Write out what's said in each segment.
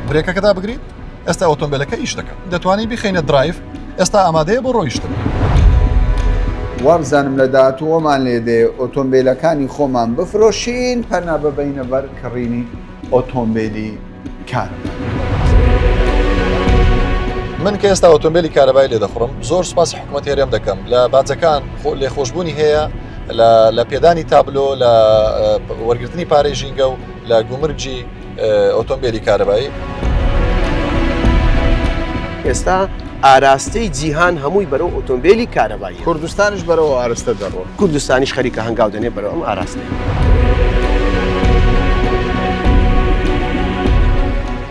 برێکەکەدا بگریت ئێستا ئۆتۆمبیلەکە ئیش دەکەن دەتوانانی بخینە درایڤ ئێستا ئامادەیە بۆ ڕۆیشتن وابزانم لە داهاتووەمان لێدێ ئۆتۆمبیلەکانی خۆمان بفرۆشین پەنا ببەینە بەر کڕینی ئۆتۆمبیلی کار. من کە ئێستا ئۆتۆمبیلی کارەبای لێ دەخڕم زۆر سوپاسی حکوومەت هێرێم دەکەم لە باجەکان لێخۆشببوونی هەیە لە پێدانی تابلۆ لە وەرگرتنی پارەی ژینگە و لە گومرجی ئۆتۆمبیلی کارەبایی. ئێستا ئاراستەی جیهان هەمووی بەرەو ئۆتۆمبیلی کارەبایی کوردستانش بەرەوە ئاراستە دەڕۆ کوردستانیش خەریکە هەنگاو دەنێ بەرەو ئەم ئاراستەی.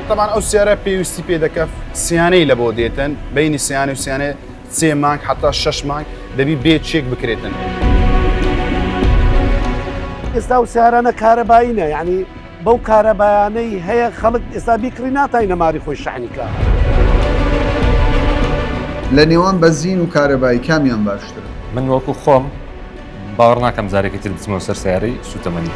طبعا ئەو سیارە پێویستی پێ دەکە سیانەی لە بۆ دێتن بینی سیانە و سیانە 3 مانگ حتا 6 مانگ دەبی بێت چێک بکرێتن. ئێستا و سیارانە کارەباییە یعنی بەو کارەبایانەی هەیە خەڵک ئێستا بیکڕی ناتای نەماری خۆی شەحنیکە. لە نێوان بەنزین و کارەبایی کامیان باشترە؟ من وەکو خۆم باوەڕ ناکەم جارێکی تر بچمەوە سەر سیارەی سوتەمەنی.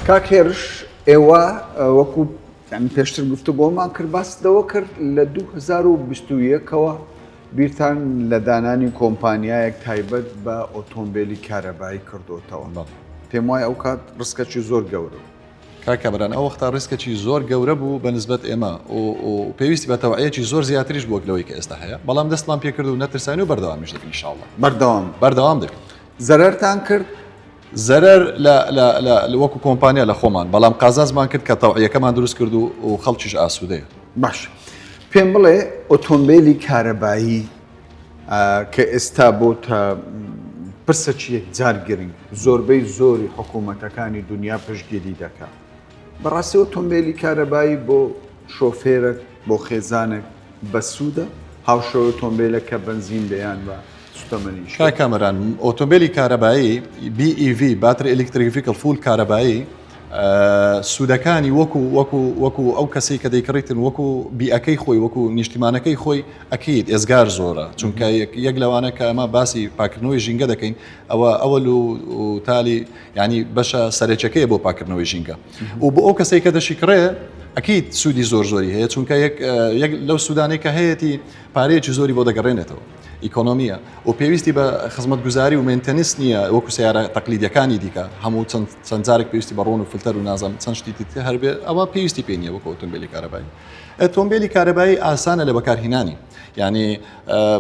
کاک هێرش ئێوە وەکو پێشتر گفتو بۆمان کرد باسدەوە کرد لە 2021ەوە بیرتان لە دانانی کۆمپانیایەک تایبەت بە ئۆتۆمبیلی کارەبایی کردوتەوە. پێم وایە ئەو کات ڕسکەکی زۆر گەورە کاکەبران ئەو وەختا ڕیسکێکی زۆر گەورە بوو بە نسبەت ئێمە و پێویستی بە تەوعەیەکی زۆر زیاتریش بۆ لەوەی کە ئێستا هەیە بەڵام دەستمان پێ کرد و نەترسانی و بەردەوامیش دەکەین ئینشاءڵڵا بەردەوام دەکەین. زەرەرتان کرد؟ زەرەر لە وەکو کۆمپانیا لە خۆمان بەڵام قازازمان کرد کە تەوعیەکەمان دروست کرد و خەڵکیش ئاسوودەیە. باش پێم بڵێ ئۆتۆمبیلی کارەبایی کە ئێستا بۆتە پرسەکی جار گرنگ زۆربەی زۆری حکوومەتەکانی دنیا پشتگیری دەکات. بەڕاستی ئۆتۆمبیلی کارەبایی بۆ شۆفێرە بۆ خێزانێک بەسوودە هاوشەوە ئۆتۆمبیلە کە بنزین دەیان بە کامەران ئۆتۆمبیلی کارەبایی BEV باتری ئەلکتریفیکل فول کارەبایی سوودەکانی وەکو ئەو کەسی کە دەیکڕیتن وەکو بیئەکەی خۆی وەکو نیشتیمانەکەی خۆی ئەکیت ئێزگار زۆرە چونکە یەک لەوانە کە ئەمە باسی پاکردنەوەی ژینگە دەکەین ئەوە و تالی ینی بەشە سەرچەکەی بۆ پاکردنەوەی ژینگە و بۆ ئەو کەسێک کە دەشیکڕێ ئەکیت سوودی زۆری هەیە چونکە یەک لەو سوودانەی کە هەیەی پارەیەکی زۆری بۆ دەگەڕێنێتەوە ئیکۆنۆمیە و پێویستی بە خزمەتگوزاری و مێنتەنیس نییە وەکو سیارە تەقلیدیەکانی دیکە هەموو چەند جارێک پێویستی بە ڕۆن و فلتەر و نازم چەند شتی هەربێ ئەوە پێویستی پێ نییە وەکو ئۆتۆمبیلی کارەبایی. ئۆتۆمبیلی کارەبایی ئاسانە لە بەکارهێنانی یعنی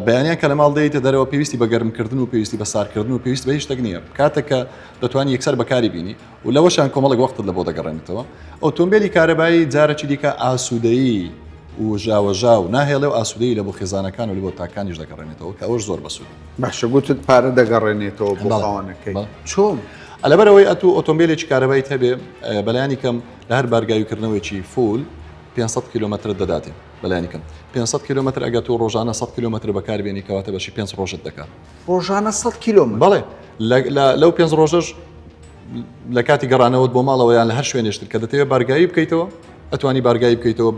بەیانیان کە لە ماڵ دەیتە دەرەوە پێویستی بە گەرمکردن و پێویستی بە ساردکردن و پێویست بە هیچ شتێک نییە کاتێککە دەتوانانی یەکسەر بەکاری بینی و لەوەشان کۆمەڵێک وەختت لە بۆ دەگەڕێنێتەوە. ئۆتۆمبیلی کارەبایی جارێکی دیکە ئاسوودەیی و ژاوەژا و ناهێڵێ و ئاسوودەی لە بۆ خێزانەکان و لە بۆ تاکانیش دەگەڕێنێتەوە کە ئەوش زۆر بەسوود. باشە گوتت پارە دەگەڕێنێتەوە بۆ خاوەنەکەی چۆن؟ لەبەرەوەی ئۆتۆمبیلێکی کارەبایی هەبێ بەلایانی کەم لە هەر بارگاویکردنەوەیکی فول 500 کیلومتر دەداتێ بەلایانی کەم 500 کیلومتر ئەگە تۆ ڕۆژانە 100 کیلومتر بەکاربێنی کەواتە بەشی 5 ڕۆژت دەکات. ڕۆژانە 100 کیلومتر؟ بەڵێ لەو 5 ڕۆژەش لە کاتی گەڕانەوەت بۆ ماڵەوە یان لە هەر شوێنێشتر کە دەتەوێت بارگایی بکەیتەوە ئەتوانی بارگایی بکەیتەوە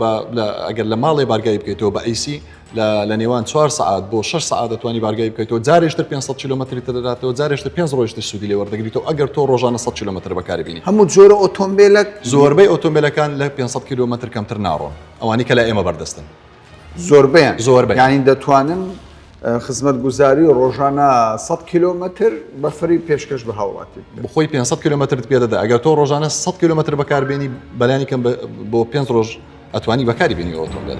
ئەگەر لە ماڵێ بارگایی بکەیتەوە بە ئەیسی لە نێوان 4 سعات بۆ 6 سعات دەتوانی بارگایی بکەیتەوە جارێشتر 500 کیلومتری دەداتەوە جارێشتر 5 ڕۆژتر سوودی لێ وەردەگریتەوە ئەگەر تۆ ڕۆژانە 100 کیلومتر بەکاربێنی. هەموو جۆرە ئۆتۆمبیلە زۆربەی ئۆتۆمبیلەکان لە 500 کیلومتر کەمتر ناڕۆن ئەوانی کە لە ئێمە بەردەستن زۆربەیان ینی دەتوانن خزمەتگوزاری ڕۆژانە 100 کیلومتر بەفری پێشکەش بە هاوڵاتی بخۆی 500 کیلومترت پێ دەدا ئەگەر تۆ ڕۆژانە 100 کیلومتر بەکاربێنی بەلایانی کەم بۆ 5 ڕۆژ ئەتوانی بەکاری بێنی ئۆتۆمبیل.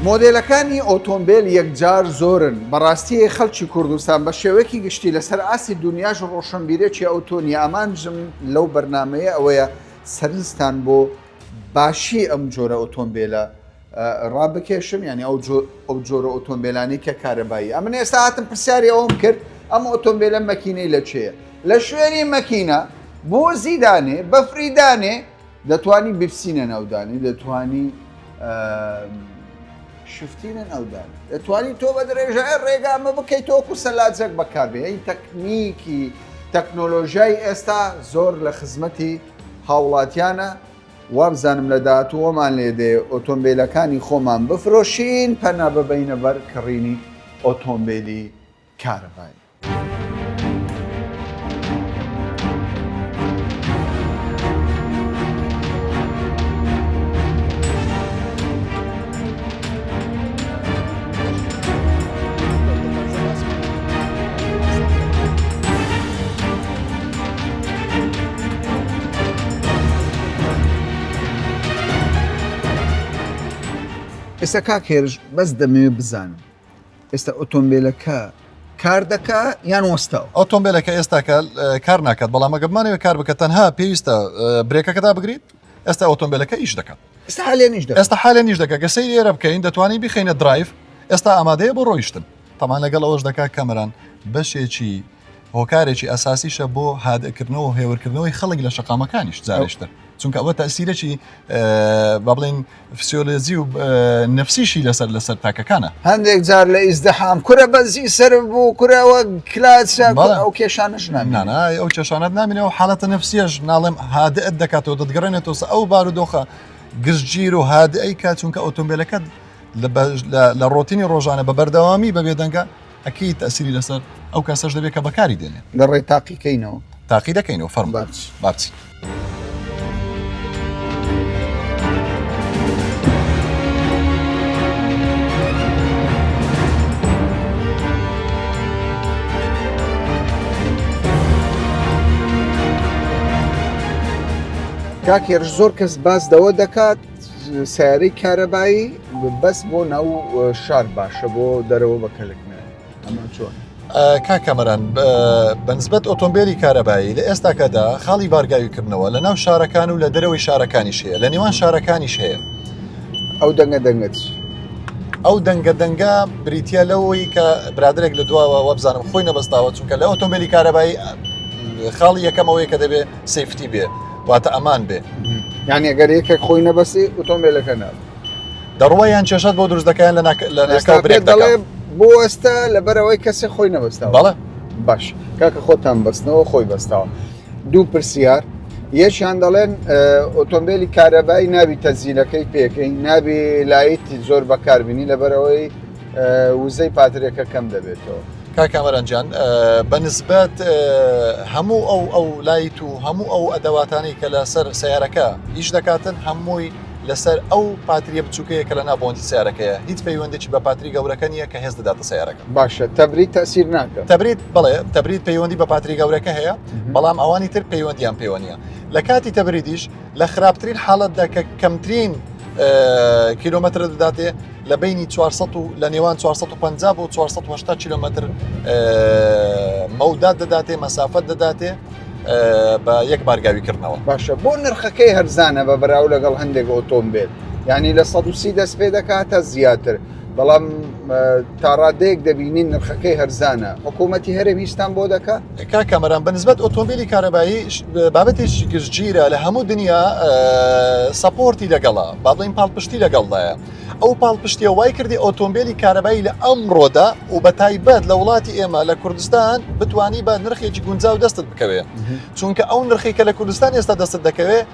مۆدلەکانی ئۆتۆمبیل یەکجار زۆرن بەڕاستی خەڵکی کوردستان بە شێوەیەکی گشتی لەسەر ئاسی دنیاش ڕۆشنبیرێکی ئەوتۆنی ئامانژم لەو بەرنمەیە ئەوەیە سەرنجستان بۆ باشی ئەم جۆرە ئۆتۆمبیلە ڕابکێشم ینی ئەو جۆرە ئۆتۆمبیلانی کە کارەبایی ئەمن ئێستا هاتم پرسیاری ئەوم کرد ئەم ئۆتۆمبیلە مەکینەی لە چێە لە شوێنی مەکینە بۆ زیدانێ بەفریدانێ دەتوانی بپسینە ناودانی دەتوانی شفتینە ناودانی دەتوانی تۆ بە درێژای ڕێگامە بکەیت تۆکو سەلاجەک بەکاربێ ئەی تەکنیکی تەکنۆلۆژیای ئێستا زۆر لە خزمەتی هاوڵاتیانە وابزانم لە داهاتووەمان لێدێ ئۆتۆمبیلەکانی خۆمان بفرۆشین پەنا ببەینە بەر کڕینی ئۆتۆمبیلی کارەبایی. ئێستا کاکێرش بەس دەمەوێت بزانم ئێستا ئۆتۆمبیلەکە کار دەکا یان وەستاوە ئۆتۆمبیلەکە ئێستاکە کار ناکات بەڵام ئەگەمانەوە کار بکە تەنها پێویستە برێکەکەدا بگریت ئێستا ئۆتۆمبیلەکە ئیش دەکات ئێستا حالێنیش دەکات ئێستا حالێنیش دەکە گە سەیری ئێرە بکەین دەتوانین بخینە درایڤ ئێستا ئامادەیە بۆ ڕۆیشتن تەمان لەگەڵ ئەوەش دەکات کەمەران بەشێکی هۆکارێکی ئەساسیشە بۆ هادەکردنەوە و هێورکردنەوەی خەڵک لە شەقامەکانیش جارێشتر چونکە ئەوە تەسیرێکی با بڵین فسیۆلۆژی و نفسیشی لەسەر تاکەکانە هەندێک جار لە ئیزدەحام کورە بەزی سەر بوو کورەوە کلاسە ئەو کێشانش نامێنە ئەو کێشانت نامێنەوە حاڵەتە نفسیەش ناڵێم هادئت دەکاتەوە دەتگەڕێنێتەوە ئەو بارودۆخە گشتگیر و هادئەی کات چونکە ئۆتۆمبیلەکەت لە ڕۆتینی ڕۆژانە بە بەردەوامی بەبێ دەنگە ئەکی تەسیری لەسەر ئەو کەسەش دەبێت کە بەکاری دێنێ لە ڕێ تاقیکەینەوە تاقی دەکەینەوە فەرم بابچی کاکێرش زۆر کەس باس دەوە دەکات سیارەی کارەبایی بەس بۆ ناو شار باشە بۆ دەرەوە بەکەلکنە ئەمە چۆن کاکەمەران بەنسبەت ئۆتۆمبیلی کارەبایی لە ئێستاکەدا خاڵی بارگاویکردنەوە لە ناو شارەکان و لە دەرەوەی شارەکانیش هەیە لە نێوان شارەکانیش هەیە ئەو دەنگە دەنگەت ئەو دەنگە بریتە لەوەی کە برادێک لە دواوە وەبزانم خۆی نەبستاوە چونکە لە ئۆتۆمبیلی کارەبایی خاڵی یەکەمەوەی کە دەبێت سیفتی بێ واتە ئەمان بێ یعنی ئەگەر یەکێک خۆی نەبەسی ئۆتۆمبیلەکە ناب دەڕوایان کێشت بۆ دروست دەکەیان لە ناکاو برێک دەڵێ بۆ ئێستا لەبەرەوەی کەسێک خۆی نەبستاوە بەڵێ باش کاکە خۆتان بەستنەوە خۆی بەستاوە دوو پرسیار یەکیان دەڵێن ئۆتۆمبیلی کارەبایی نابی تەزیینەکەی پێکەین نابی لایتی زۆر بەکاربیینی لەبەرەوەی وزەی پاترێکە کەم دەبێتەوە کاکامەرانجان بەنسبەت هەموو ئەو لایت و هەموو ئەو ئەدەواتانی کە لەسەر سیارەکە هیچ دەکاتن هەمووی لەسەر ئەو پاتریە بچووکەیە کە لە ناوبۆندی سیارەکەیە هیچ پەیوەندێکی بە پاتری گەورەکە نییە کە هێز دەداتە سیارەکە باشە تەبریت تەسیر ناکە تەبریت بڵێ تەبریت پەیوەندی بە پاتری گەورەکە هەیە بەڵام ئەوانی تر پەیوەندیان پەیوەنیە لە کاتی تەبریدیش لە خراپترین حاڵەتدا کە کەمترین کیلۆمەتر دەداتێ لە بینی 400 و لە نێوان 450 بۆ 480 کیلۆمەتر مەودات دەداتێ مەسافەت دەداتێ بە یەک بارگاویکردنەوە باشە بۆ نرخەکەی هەرزانە بە بەراو لەگەڵ هەندێک ئۆتۆمبیل ینی لە 130 دەست پێ دەکاتە زیاتر بەڵام تا ڕادەیەک دەبینین نرخەکەی هەرزانە حکوومەتی هەرێمیستان بۆ دەکات کاکەمەران بەنسبەت ئۆتۆمبیلی کارەبایی بابەتێکی گشتگیرە لە هەموو دنیا سەپۆرتی لەگەڵا با بڵین پاڵپشتی لەگەڵدایە ئەو پاڵپشتیە وای کردی ئۆتۆمبیلی کارەبایی لە ئەمڕۆدا و بە تایبەت لە وڵاتی ئێمە لە کوردستان بتوانی بە نرخێکی گونجاو دەستت بکەوێ چونکە ئەو نرخی کە لە کوردستان ئێستا دەستت دەکەوێت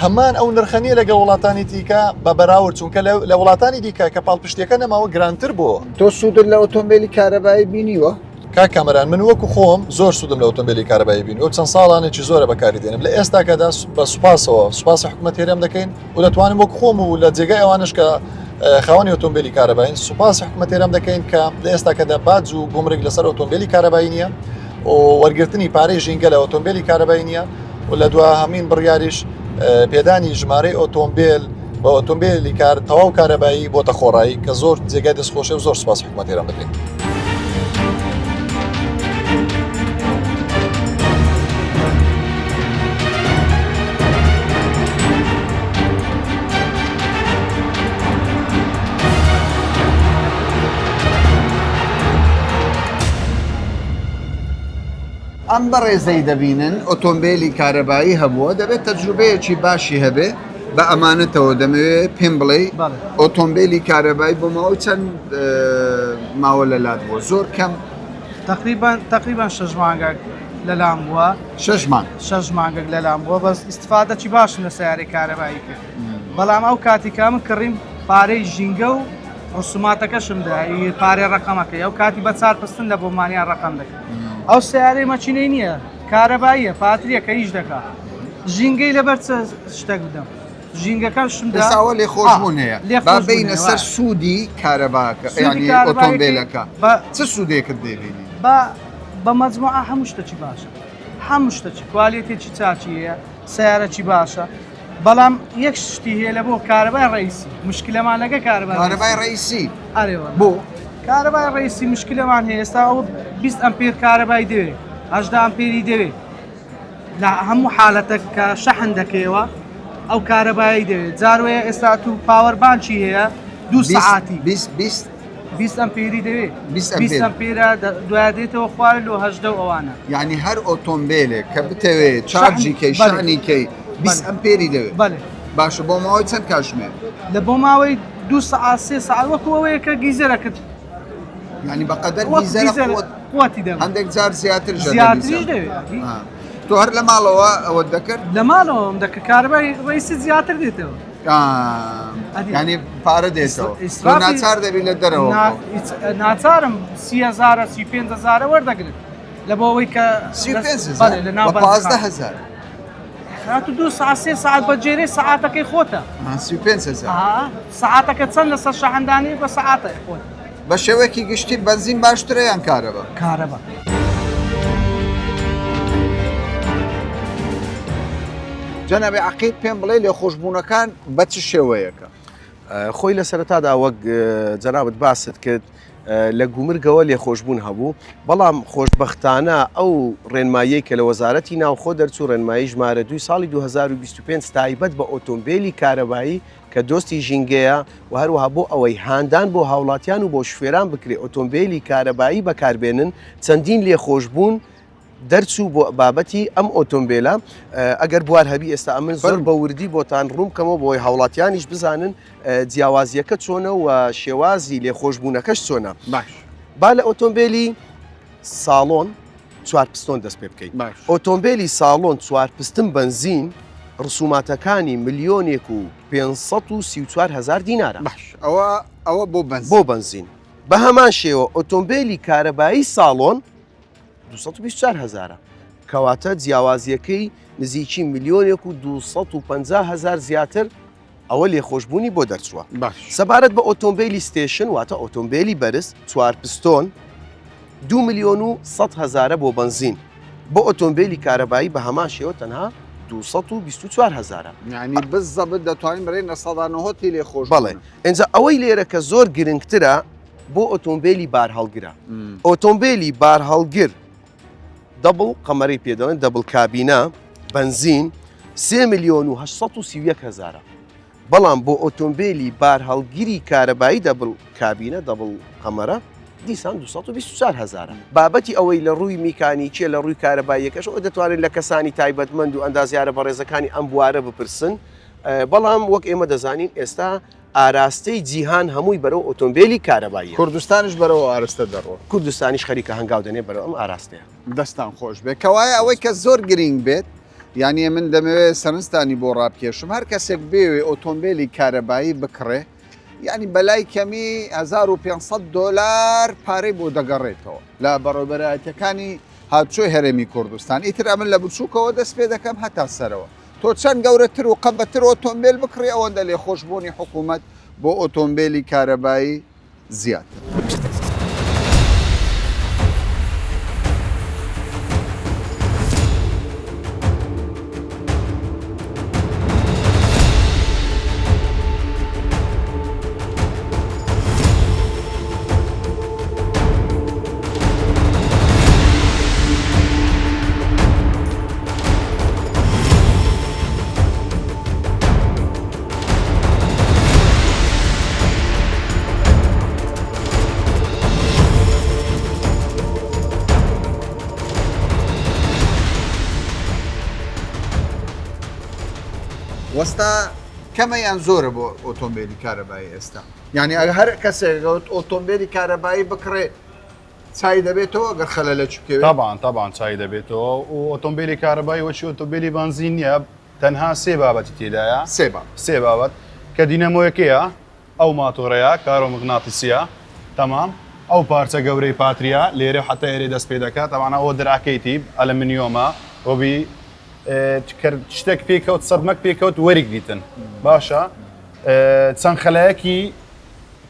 هەمان ئەو نرخەنیە لەگە وڵاتانی دیکە بە بەراورد چونکە لە وڵاتانی دیکە کە پاڵپشتیەکە نەماوە گرانتر بووە تۆ سوودت لە ئۆتۆمبیلی کارەبایی بینیوە کاکەمەران من وەکو خۆم زۆر سوودم لە ئۆتۆمبیلی کارەبایی بین و چەند ساڵانێکی زۆرە بەکاری دێنم لە ئێستاکەدا بە سوپاسەوە سوپاسی حکوومەت هێرێم دەکەین و دەتوانم وەکو خۆم و لە جێگای ئەوانش کە خاوەنی ئۆتۆمبیلی کارەباین سوپاسی حکوومەت هێرێم دەکەین کە لە ئێستاکەدا باج و گومرگ لەسەر ئۆتۆمبیلی کارەبایی نییە و وەرگرتنی پارەی ژینگە لە ئۆتۆمبیلی کارەبایی نییە و لە دوا هەمین بڕیاریش پێدانی ژمارەی ئۆتۆمبیل بە ئۆتۆمبیلی تەواو کارەبایی بۆتە خۆڕایی کە زۆر جێگای دەستخۆشە و زۆر سپاس حکوومەتێران بکەین. ئەم بەڕێزەی دەبینن ئۆتۆمبیلی کارەبایی هەبووە دەبێت تەجروبەیەکی باشی هەبێ بە ئەمانەتەوە دەمەوێت پێم بڵێ ئۆتۆمبیلی کارەبایی بۆ ماوەی چەند ماوە لەلات بووە زۆر کەم تقریبا 6 مانگێک لەلام بووە 6 مانگ 6 مانگێک لەلام بووە بەس ئیسفادەی باشم لە سیارەی کارەبایی کرد بەڵام ئەو کاتی کامە کڕیم پارەی ژینگە و ڕسوماتەکەشم دای پارەی ڕقەمەکە ئەو کاتی بە 4 پستن لە بۆمانیان ڕقم دەکەن ئەو سیارەی مەچینەی نییە کارەباییە پاتریە کە هیچ دەکات ژینگەی لەبەر شتێک بدەم ژینگەکە شمدا ئێستاوە لێ خۆشبوون هەیە با بینە سەر سوودی کارەباکە ینی ئۆتۆمبیلەکە چ سوودێکت دێبینی بە مەجموعە هەموو شتێکی باشە هەموو شتێکی کوالیتێکی چاچی هەیە سیارەکی باشە بەڵام یەک شتی هەیە لە بۆ کارەبای ڕئیسی مشکلەمان لەگە کارەبای ڕئیسی ئەرێوە بۆ کارەبای ڕئیسی مشکلەمان هەیە ئێستا ئەو 20 ئەمپێر کارەبای دەوێت 18 ئەمپێری دەوێت لە هەموو حالەتە کە شەحن دەکەیەوە ئەو کارەبایی دەوێت جاروەیە ئێستا تو پاوەربانکی هەیە 2 سعاتی 20 ئەمپێری دەوێت 20 ئەمپێرە دوادێتەوە خوارد لۆ 18 ئەوانە یعنی هەر ئۆتۆمبیلێک کە بتەوێت چارجی کەی شانی کەی 20 ئەمپێری دەوێت بەڵێ باشە بۆ ماوەی چەند کاتژمێر لە بۆ ماوەی 2 سعات 3 سعات وەکو ئەوەیە کە گیزەرەکەت ینی بەقەدەر گیزەرە قوتی دەم هەندێک جار زیاتر زیاتریش دەوێت تۆ هەر لە ماڵەوە ئەوە دەکرد لە ماڵەوەم دەکە کارەبای ڕئیسی زیاتر دێتەوە ینی پارە دێتەوە ناچار دەبی لە دەرەوە ناچارم 30,000 35,000 وەردەگرێت لە بۆ ئەوەی کە 15,000 هاتو 2 ساعت 3 ساعت بەجێرەی سەعاتەکەی خۆتە 35,000 سەعاتەکە چەند لەسەر شەحندانی بە سەعاتە خۆت بە شێوەیەکی گشتی بەنزین باشترە یان کارەبا کارەبا جەنابێ عەقیل پێم بڵێ لێخۆشبوونەکان بە چ شێوەیەکە خۆی لە سەرەتادا وەک جەنابەت باست کرد لە گومرگەوە لێخۆشبوون هەبوو بەڵام خۆشبەختانە ئەو ڕێنماییەی کە لە وەزارەتی ناوخۆ دەرچوو ڕێنمایی ژمارە 2 ساڵی 2025 تایبەت بە ئۆتۆمبیلی کارەبایی کە دۆستی ژینگەیە و هەروەها بۆ ئەوەی هاندان بۆ هاوڵاتیان و بۆ شوێران بکرێ ئۆتۆمبیلی کارەبایی بەکاربێنن چەندین لێخۆشبوون دەرچوو بۆ بابەتی ئەم ئۆتۆمبیلە ئەگەر بوار هەبی ئێستا ئەمن زۆر بە وردی بۆتان ڕوومکەمەوە بۆی هاوڵاتیانیش بزانن جیاوازیەکە چۆنە و شێوازی لێخۆشبوونەکەش چۆنە باش با لە ئۆتۆمبیلی ساڵۆن 4 پستۆن دەست پێ بکەیت ئۆتۆمبیلی ساڵۆن 4 پستن بنزین ڕسوماتەکانی 1,534,000 دینارە باش ئەوە بۆ بنزین بە هەمان شێوە ئۆتۆمبیلی کارەبایی ساڵۆن 224,000 کەواتە جیاوازیەکەی نزیکی 1,250,000 زیاتر ئەوە لێخۆشببوونی بۆ دەرچووە سەبارەت بە ئۆتۆمبیلی ستێشن واتە ئۆتۆمبیلی بەرز 4 پستۆن 2,100,000 بۆ بنزین بۆ ئۆتۆمبیلی کارەبایی بە هەمان شێوە تەنها 224,000 یعنی بزەبت دەتوانین بڕێن لە 190 لێخۆش بەڵێ ئەنجا ئەوەی لێرە کە زۆر گرنگترە بۆ ئۆتۆمبیلی بارهەڵگرە ئۆتۆمبیلی بارهەڵگر دەبڵ قەمەری پێدەڵێن دەبڵ کابینە بنزین 3,831,000 بەڵام بۆ ئۆتۆمبیلی بارهەڵگیری کارەبایی دەبڵ کابینە دەبڵ قەمەرە دیسان 224,000 بابەتی ئەوەی لە ڕووی میکانیکیە لە ڕووی کارەباییەکەش ئەو دەتوانێت لە کەسانی تایبەتمەند و ئەندازیارە بەڕێزەکانی ئەم بوارە بپرسن بەڵام وەک ئێمە دەزانین ئێستا ئاراستەی جیهان هەمووی بەرەو ئۆتۆمبیلی کارەبایی کوردستانش بەرەوە ئاراستە دەڕۆ کوردستانیش خەریکە هەنگاو دەنێ بەرەو ئەم ئاراستەیە دەستان خۆش بێت کەوایە ئەوەی کە زۆر گرنگ بێت یعنی من دەمەوێت سەرنجستانی بۆ ڕابکێشم هەر کەسێک بێوێ ئۆتۆمبیلی کارەبایی بکڕێ یعنی بەلای کەمی 1,500 دلار پارەی بۆ دەگەڕێتەوە لە بەڕێوەبەرایەتەکانی هاتوچۆی هەرێمی کوردستان ئیتر ئەمن لە بچووکەوە دەست پێ دەکەم هەتا سەرەوە تۆ چەند گەورەتر و قەبەتر ئۆتۆمبیل بکڕێ ئەوەندە لێخۆشبوونی حکوومەت بۆ ئۆتۆمبیلی کارەبایی زیاتر. وەستا کەمەیان زۆرە بۆ ئۆتۆمبیلی کارەبایی ئێستا یعنی هەر کەسێک ئۆتۆمبیلی کارەبایی بکڕێ چای دەبێتەوە ئەگەر خەلە لە چکەوێت طبعا چای دەبێتەوە و ئۆتۆمبیلی کارەبایی وەچی ئۆتۆمبیلی بنزین نیە تەنها سێ بابەتی تێدایە سێ بابەت کە دینەمۆیەکەیە ئەو ماتۆڕەیە کارۆمغناتیسیە تەمام ئەو پارچە گەورەی پاتریا لێرە حتا ئێرێ دەست پێ دەکات ئەوانە ئەوە دراکەیتی ئەلمنیۆمە وەبی شتێک پێکەوت سەدمەک پێکەوت وەرێک دیتن باشە چەند خەلایەکی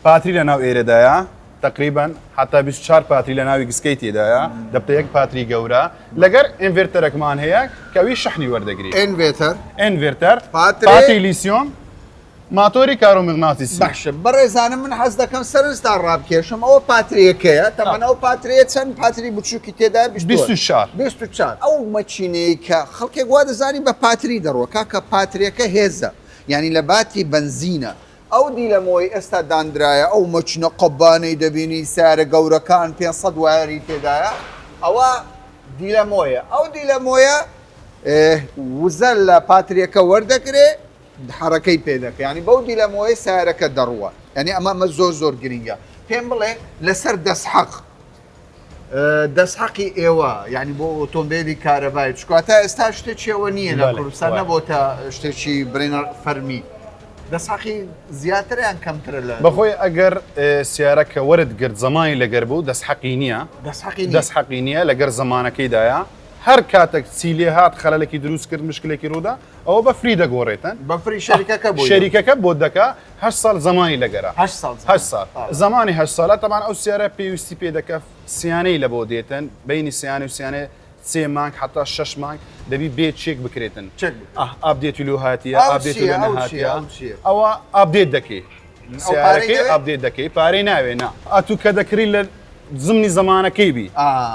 پاتری لە ناو ئێرەدایە تقریبا حتا 24 پاتری لە ناوی گسکەی تێدایە دەبتە یەک پاتری گەورە لەگەر ئینڤێرتەرێکمان هەیە کەوی شەحنی وەردەگری ئینڤێرتەر پاتری لیسیۆم ماتۆری کارۆمغناتیسی باشە بەڕێزانم من حەز دەکەم سەرنجدا ڕابکێشم ئەوە پاتریەکەیە تەمەەن ئەو پاتریە چەند پاتری بچووکی تێدا 24 ئەو مەچینەیە کە خەڵکێک وا دەزانی بە پاتری دەڕوە کاکە پاتریەکە هێزە ینی لە باتی بنزینە ئەو دیلەمۆی ئێستا دانرایە ئەو مەچنە قەبانەی دەبینی سارە گەورەکان 500 واری تێدایە ئەوە دیلەمۆیە ئەو دیلەمۆیە وزە لە پاتریەکە وەردەگرێ حرەکەی پێدەکە ینی بەو دیلەمۆی سارەکە دەڕوە ینی ئەمە زۆر گرنگە پێم بڵێ لەسەر دەستحەقی ئێوە ینی بۆ ئۆتۆمبیلی کارەبای چکاتە ئێستا شتێکیەوە نییە لە کوردستان نەبۆتە شتێکی برێنە فەرمی دەستحەقی زیاتریان کەمترە لە بەخۆی ئەگەر سیارەکە وەرت گرت زمانی لەگەر بوو دەستحەقی نییە دەستحەقی نییە لەگەر زمانەکەیدایە هەر کاتێک چیلێ هات خەلەلێکی دروست کرد مشکلێکی ڕوودا ئەوە بە فری دەگۆڕێتن بە فری شەریکەکە بۆ دەکا 8 ساڵ زمانی لەگەرە 8 ساڵ زمانی 8 ساڵە تەمان ئەو سیارە پێویستی پێ دەکە سیانەی لە بۆ دێتن بینی سیانە و سیانێ 3 مانگ حتا 6 مانگ دەبی بێت چێک بکرێتن ئابدێتی لە هاتیە ئابدێت لە نەهاتیە ئەوە ئابدێت دەکەی سیارەکەی ئابدێت دەکەی پارەی ناوێنە ئەتو کە دەکری لە زمنی زمانەکەی بی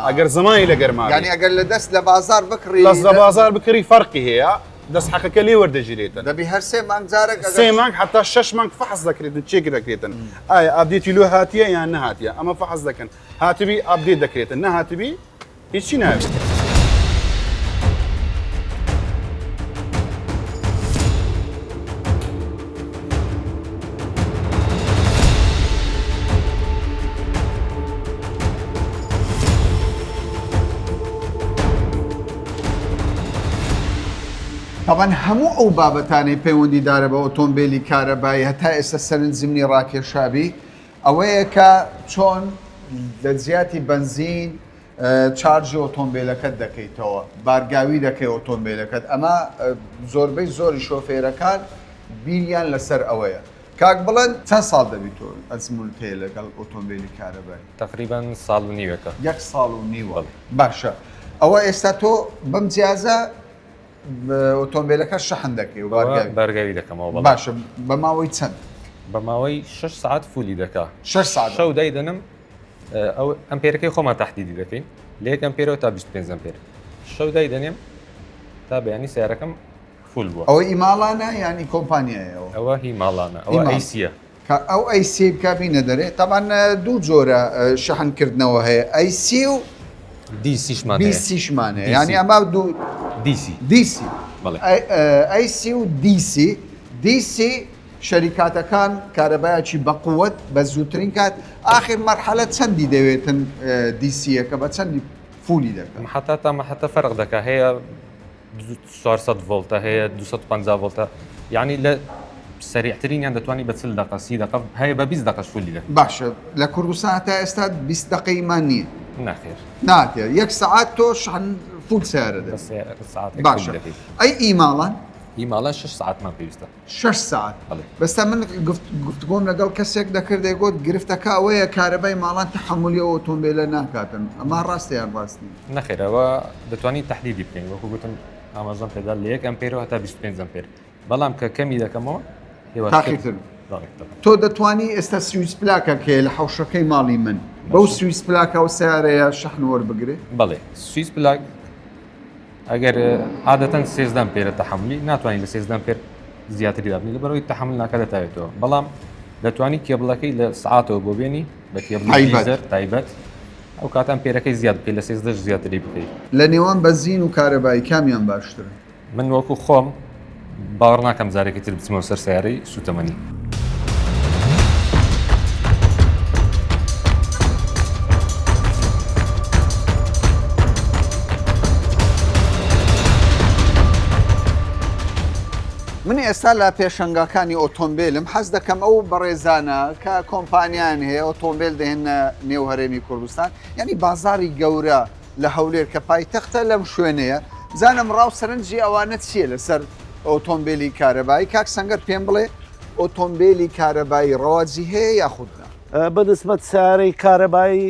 ئەگەر زمانی لەگەرما ینی ئەگەر لە دەست لە بازار بکڕی دەست لە بازار بکڕی فەرقی هەیە دەست حەقەکە لێ وەردەگیرێتن دەبی هەر 3 مانگ جارێک 3 مانگ حتا 6 مانگ فحص دەکرێتن چێک دەکرێتن ئایا ئابدێتی لۆ هاتیە یان نەهاتیە ئەمە فحص دەکەن هاتبی ئابدێت دەکرێتن نەهاتبی هیچی ناوێت طبعا هەموو ئەو بابەتانەی پەیوەندیدارە بە ئۆتۆمبیلی کارەبایی هەتا ئێستا سەرنجزمنی ڕاکێشابی ئەوەیە کە چۆن لە زیاتی بنزین چارجی ئۆتۆمبیلەکەت دەکەیتەوە بارگاوی دەکەی ئۆتۆمبیلەکەت ئەمە زۆربەی زۆری شۆفێرەکان بیریان لەسەر ئەوەیە کاک بڵێن چەند ساڵ دەبی تۆ ئەزمون پێ لەگەڵ ئۆتۆمبیلی کارەبایی تقریبا ساڵ و نیوەکە 1 ساڵ و نیوە باشە ئەوە ئێستا تۆ بەم جیازە ئۆتۆمبیلەکە شەحن دەکەی و بەرگاوی دەکەمەوە باشە بە ماوەی چەند بە ماوەی 6 ساعت فولی دەکا 6 ساعت شەو دەیدەنم ئەو ئەمپێرەکەی خۆمان تەحدیدی دەکەین لە 1 ئەمپێرەوە تا 25 ئەمپێر شەو دەیدەنێم تا بەیانی سیارەکەم فول بووە ئەوە ئیماڵانە ینی کۆمپانیایەوە ئەوە هی ماڵانە ئەوە ئەیسیە ئەو ئەیسی بکبینە دەرێت تاان دوو جۆرە شەحنکردنەوە هەیە ئەیسی و دیسیشمانە ینی ئەما دوو دیسی ئەیسی و دیسی شەریکاتەکان کارەبایەکی بەقووەت بە زووترین کات ئاخر مەرحەلە چەندی دەوێتن دیسیەکە بە چەندی فولی دەکەن حتا فەرق دەکە هەیە 400 ڤۆلتە هەیە 250 ڤۆلتە یعنی لە سریعترینیان دەتوانانی بە 40 دقە 30 دقە هەیە بە 20 دقەش فولی دەکەن باشە لە کوردستان تا ئێستا 20 دقەیمان نییە ناخێر ناتێ 1 سعات تۆ شحن فول سیارە باشە ئەی ئیماڵان 6 ساعتمان پێویستە 6 ساعت بەستا من گفتگۆم لەگەڵ کەسێک دەکرد دەیگوت گرفتەکە ئەوەیە کارەبای ماڵان تەحملی ئۆتۆمبیلە ناکاتن ئەمە ڕاستیان ڕاستی نەخێرەوە دەتوانین تەحلیلی بکەین وەکو گوتم ئاماژەم پێدا لە 1 ئەمپێرەوە هەتا 25 ئەمپێر بەڵام کە کەمی دەکەمەوە تاقیتر تۆ دەتوانی ئێستا سویس پلاکە کێ لە حوشەکەی ماڵی من بەو سویس پلاکە و سیارەیە شەحن وەربگرێ بەڵێ سویس پلاک ئەگەر عادەتەن 13 ئەمپێرە تەحملی ناتوانین لە 13 ئەمپێر زیاتری دابنی لەبەرەوەی تەحمل ناکە دەتاوێتەوە بەڵام دەتوانی کێبڵەکەی لە سعاتەوە بۆ بێنی بە کێبڵی تایبەت ئەو کات ئەمپێرەکەی زیاد بکەیت لە 13 زیاتری بکەیت لە نێوان بەنزین و کارەبایی کامیان باشترە من وەکو خۆم باوەڕ ناکەم جارێکی تر بچمەوە سەر سیارەی سوتەمەنی. من ئێستا لە پێشەنگاکانی ئۆتۆمبیلم حەز دەکەم ئەو بەڕێزانە کە کۆمپانیان هەیە ئۆتۆمبیل دەهێنە نێو هەرێمی کوردستان، یعنی بازاری گەورە لە هەولێر کە پایتەختە لەم شوێنەیە، زانم ڕاو سەرنجی ئەوانە چییە لەسەر ئۆتۆمبیلی کارەبایی؟ کاک سەنگەر پێم بڵێ ئۆتۆمبیلی کارەبایی ڕەواجی هەیە یاخودنا؟ بەنسبەت سیارەی کارەبایی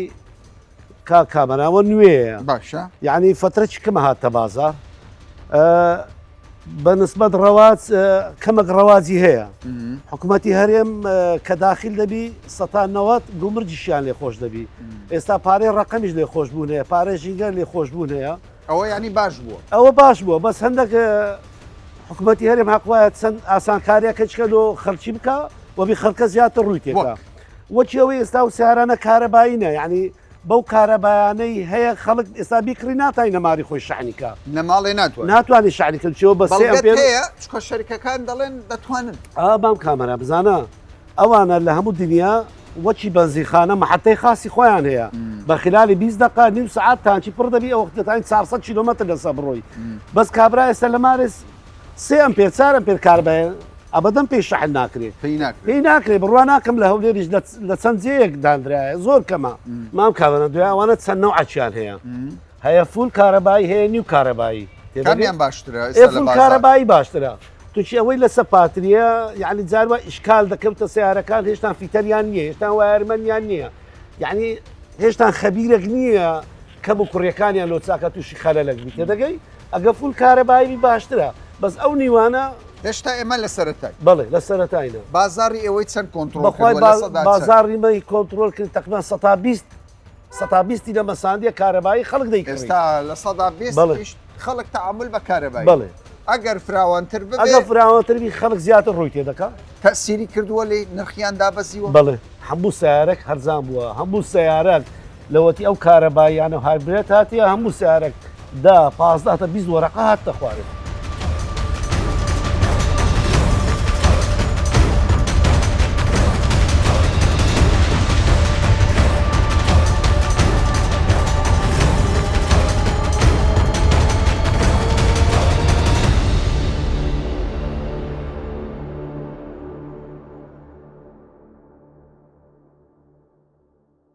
کامەراوە نوێیە، باشە، یعنی فترەی کەمە هاتە بازار، بەنسبەت ڕەواج کەمەک ڕەواجی هەیە. حکوومەتی هەرێم کە داخل دەبی ١٩٠ گومرجیشیان لێ خۆش دەبی. ئێستا پارەی ڕقەمیش لێ خۆشببوون هەیە، پارەی ژینگەر لێ خۆشببوون هەیە. ئەوە ینی باش بووە، ئەوە باش بووە، بەس هەندێک حکوومەتی هەرێم حقوایە چەند ئاسانکاریەکە چکەن و خەرچی بکە وەبی خەڵکە زیاتر ڕووی تێکە. وەچەوەی ئێستا و سیارانە کارەبایینە، یعنی بەو کارەبایانەی هەیە خەڵک ئێستا بیکڕی ناتای نەماری خۆی شعنیکە نەماڵێ ناتوانانی شعنیکە چەوە بە سێ هەیە چکە شەریکەکان دەڵێن دەتوانن بام کامەرە بزانە ئەوانە لە هەموو دنیا وەچی بەنزیخانە مەحەتەی خاصی خۆیان هەیە بە خلالی 20 دقه نیم سعات تانچی پڕ دەبی ئەو وەختەتان 400 کیلۆمەتر لەسەر بڕۆی بەس کابرا ئێستا لە مارس 3 ئەمپێر 4 ئەمپێر کاربایە ئەبەدەم پێی شەحن ناکرێت پێی ناکرێت بڕوا ناکەم لە هەولێریش لە چەند جەیەک دانرایە زۆر کەمە مام کاوەنە دوای ئەوانە چەند نەوعەچیان هەیە فول کارەبایی هەیە نیو کارەبایی کامیان باشترە فول کارەبایی باشترە تووشی ئەوەی لە سەپاتریە یعنی جاروا ئیشکال دەکەوتە سیارەکان هێشتان فیتەریان نییە هێشتان وایەرمەنیان نییە یعنی هێشتان خەبیرێک نییە کە بۆ کوڕیەکانیان لۆ چاکە تووشی خەلەلەک بیت دەگەی ئەگە فول کارەبایی باشترە بەس ئەو نیوانە هێشتا ئێمە لە سەرەتای بەڵێ لە سەرەتاینە بازاری ئەوەی چەند کۆنتترۆل بەخوای بازاری مەی کۆنتترۆل کرد تقریبان 120 لە مەساندیە کارەبایی خەڵک دەیکرد ئێستا لە 120 خەڵک تەعامل بە کارەبایی بەڵێ ئەگەر فراوانتر ببێت ئەگە فراوانتربی خەڵک زیاتر ڕووی تێدەکات تەسیری کردووە لێ نرخیان دابەزیوە بەڵێ هەموو سیارەك هەرزان بووە هەموو سیارەك لەوەتی ئەو کارەباییانە هایبرێت هاتیە هەموو سیارەك 10 15 تا 20 وەرەقە هاتە خوارد